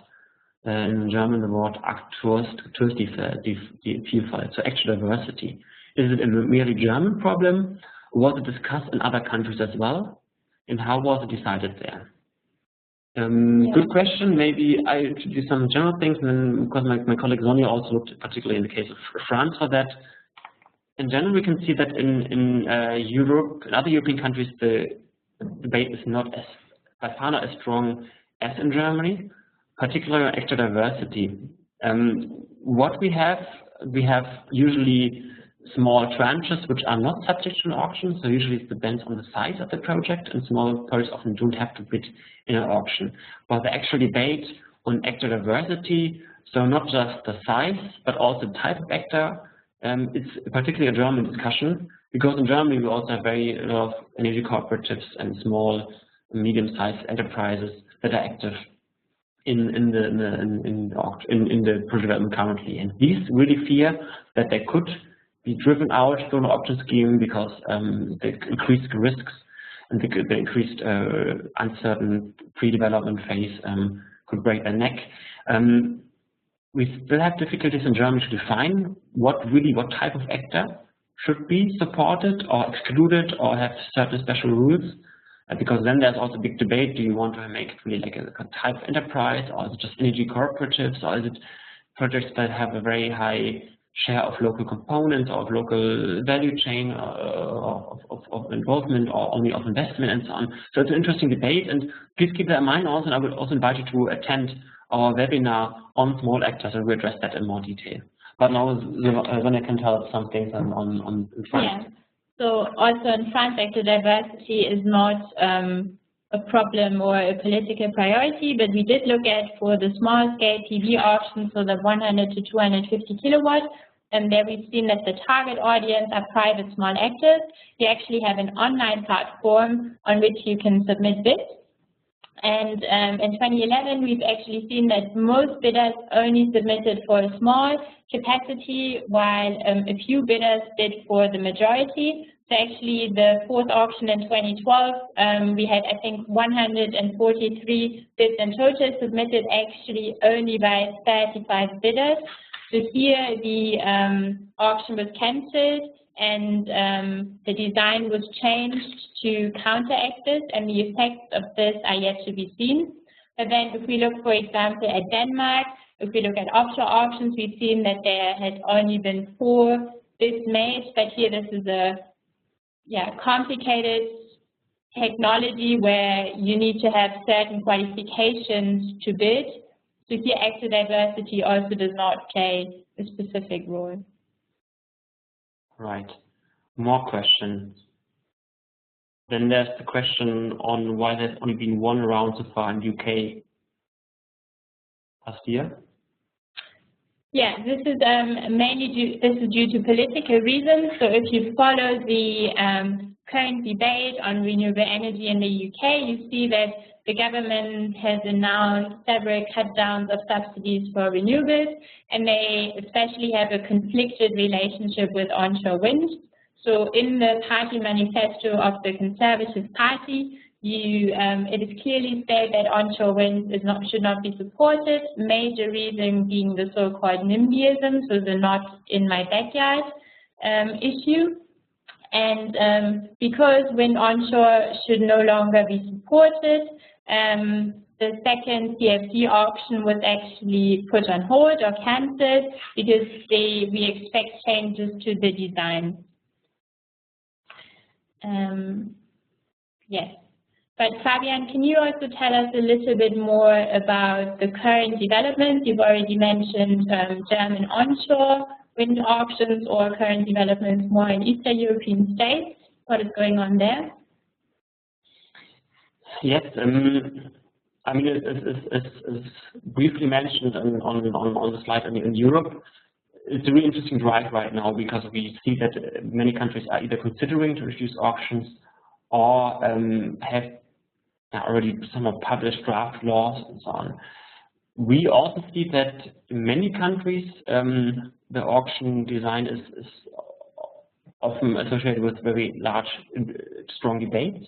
In German, the word Akteurvielfalt, so actual diversity. Is it a merely German problem? Was it discussed in other countries as well? And how was it decided there? Good question. Maybe I introduce some general things, and then because my colleague Sonja also looked particularly in the case of France for that. In general, we can see that in Europe, in other European countries, the debate is not by far not as strong as in Germany. particular actor diversity. What we have usually small tranches which are not subject to an auction, so usually it depends on the size of the project, and small projects often don't have to bid in an auction. But the actual debate on actor diversity, so not just the size, but also the type of actor, it's particularly a German discussion, because in Germany we also have a lot of energy cooperatives and small, medium-sized enterprises that are active in the project development currently, and these really fear that they could be driven out from the auction scheme because the increased risks and the increased uncertain pre-development phase could break their neck. We still have difficulties in Germany to define what type of actor should be supported or excluded or have certain special rules, because then there's also a big debate: do you want to make it really like a type of enterprise, or is it just energy cooperatives, or is it projects that have a very high share of local components or of local value chain of involvement, or only of investment, and so on. So it's an interesting debate, and please keep that in mind also, and I would also invite you to attend our webinar on small actors, and we'll address that in more detail. But now Sonja can tell us some things on France. Yeah. So also in France, actor diversity is not a problem or a political priority, but we did look at for the small scale PV auctions, so the 100 to 250 kilowatt, and there we've seen that the target audience are private small actors. You actually have an online platform on which you can submit bids. And in 2011, we've actually seen that most bidders only submitted for a small capacity, while a few bidders bid for the majority. So actually, the fourth auction in 2012, we had, I think, 143 bids in total, submitted actually only by 35 bidders. So here, the auction was cancelled, and the design was changed to counteract this, and the effects of this are yet to be seen. But then if we look, for example, at Denmark, if we look at offshore auctions, we've seen that there had only been 4 bids made, but here this is a complicated technology where you need to have certain qualifications to bid. So here actor diversity also does not play a specific role. Right. More questions. Then there's the question on why there's only been 1 round so far in UK last year. Yeah, this is mainly due to political reasons. So if you follow the current debate on renewable energy in the UK, you see that the government has announced several cut-downs of subsidies for renewables, and they especially have a conflicted relationship with onshore wind. So in the party manifesto of the Conservative Party, it is clearly stated that onshore wind should not be supported, major reason being the so-called NIMBYism, so the not in my backyard issue. And because wind onshore should no longer be supported, the second CFD auction was actually put on hold or cancelled because we expect changes to the design. Yes. But Fabian, can you also tell us a little bit more about the current developments? You've already mentioned German onshore wind auctions or current developments more in Eastern European states. What is going on there? Yes, I mean, it's briefly mentioned on the slide. I mean, in Europe, it's a really interesting drive right now because we see that many countries are either considering to reduce auctions or have already some published draft laws and so on. We also see that in many countries the auction design is often associated with very large, strong debates.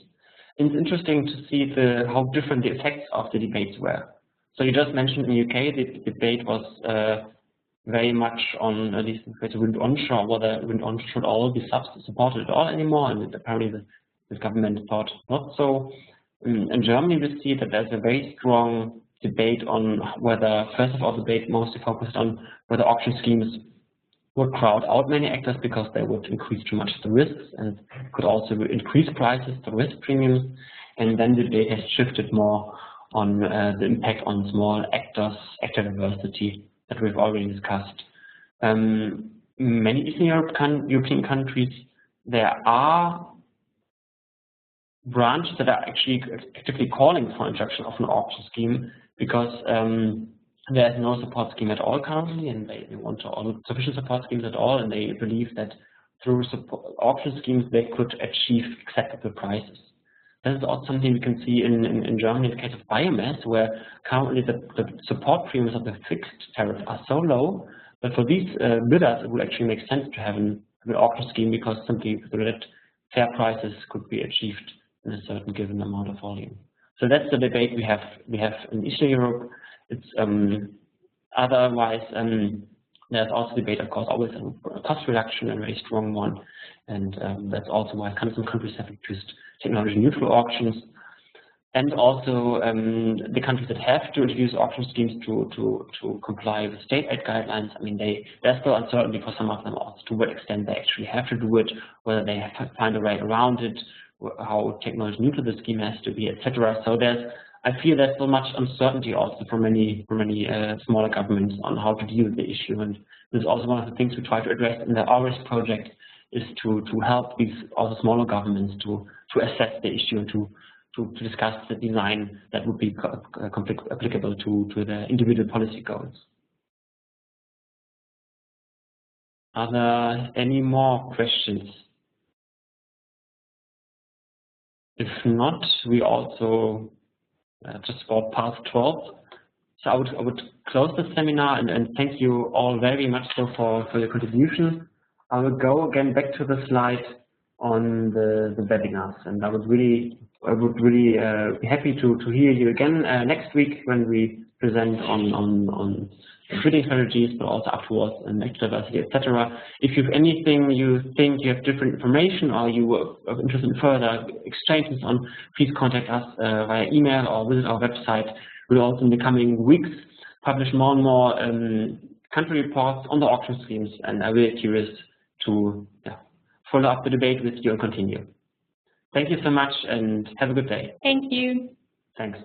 And it's interesting to see how different the effects of the debates were. So you just mentioned in the UK the debate was very much on, at least in wind onshore, whether wind onshore should all be supported at all anymore, and apparently the government thought not so. In Germany, we see that there's a very strong debate on whether, first of all, the debate mostly focused on whether auction schemes would crowd out many actors because they would increase too much the risks and could also increase prices, the risk premiums. And then the debate has shifted more the impact on small actors, actor diversity that we've already discussed. Many Eastern European countries, there are branches that are actually actively calling for introduction of an auction scheme, because there is no support scheme at all currently, and they want sufficient support schemes at all, and they believe that through auction schemes they could achieve acceptable prices. This is also something we can see in Germany in the case of biomass, where currently the support premiums of the fixed tariff are so low that for these bidders it would actually make sense to have an auction scheme, because simply so that fair prices could be achieved in a certain given amount of volume. So that's the debate we have in Eastern Europe. It's otherwise there's also debate, of course, always a cost reduction, a very strong one, and that's also why some countries have introduced technology neutral auctions. And also the countries that have to introduce auction schemes to comply with state aid guidelines, I mean, there's still uncertainty for some of them also to what extent they actually have to do it, whether they have to find a way around it, how technology neutral the scheme has to be, etc. So I feel there's so much uncertainty also for many smaller governments on how to deal with the issue, and this is also one of the things we try to address in the AURES project, is to help these also smaller governments to assess the issue and to discuss the design that would be applicable to the individual policy goals. Are there any more questions? If not, we also just about past 12. So I would close the seminar and thank you all very much for your contribution. I will go again back to the slide on the webinars, and I would really be happy to hear you again next week when we present on trading strategies, but also afterwards and actor diversity, etc. If you have anything you think you have different information or you are interested in further exchanges on, please contact us via email or visit our website. We'll also in the coming weeks publish more and more country reports on the auction schemes, and I'm really curious to follow up the debate with you and continue. Thank you so much and have a good day. Thank you. Thanks.